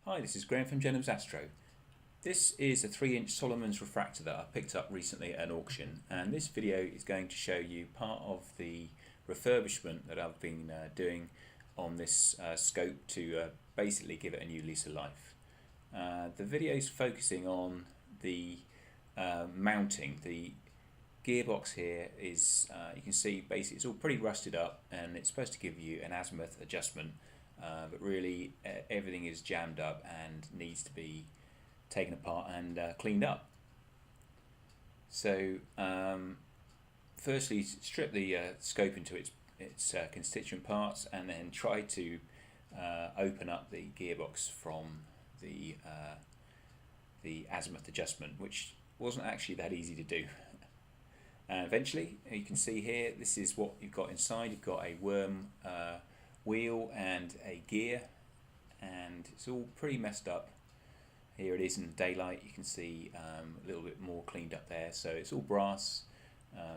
Hi, this is Graham from Jenham's Astro. This is a 3-inch Solomon's refractor that I picked up recently at an auction, and this video is going to show you part of the refurbishment that I've been doing on this scope to basically give it a new lease of life. The video is focusing on the mounting. The gearbox here is, you can see basically it's all pretty rusted up and it's supposed to give you an azimuth adjustment. But really everything is jammed up and needs to be taken apart and cleaned up. So firstly, strip the scope into its constituent parts and then try to open up the gearbox from the azimuth adjustment, which wasn't actually that easy to do. And eventually, you can see here, this is what you've got inside. You've got a worm wheel and a gear, and it's all pretty messed up. Here it is in the daylight. You can see a little bit more cleaned up there, so it's all brass.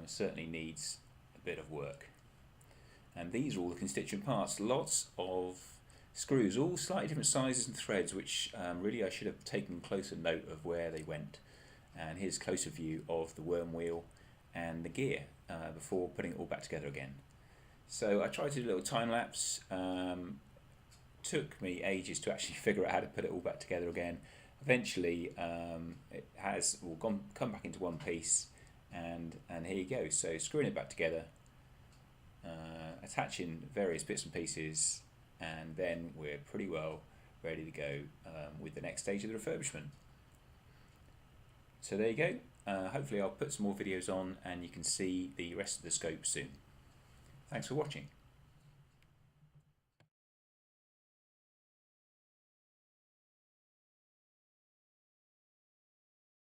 Certainly needs a bit of work. And these are all the constituent parts. Lots of screws, all slightly different sizes and threads, which really I should have taken closer note of where they went. And here's a closer view of the worm wheel and the gear before putting it all back together again. So I tried to do a little time lapse. Took me ages to actually figure out how to put it all back together again. Eventually it has all come back into one piece, and here you go. So screwing it back together, attaching various bits and pieces, and then we're pretty well ready to go with the next stage of the refurbishment. So there you go. Hopefully I'll put some more videos on and you can see the rest of the scope soon. Thanks for watching.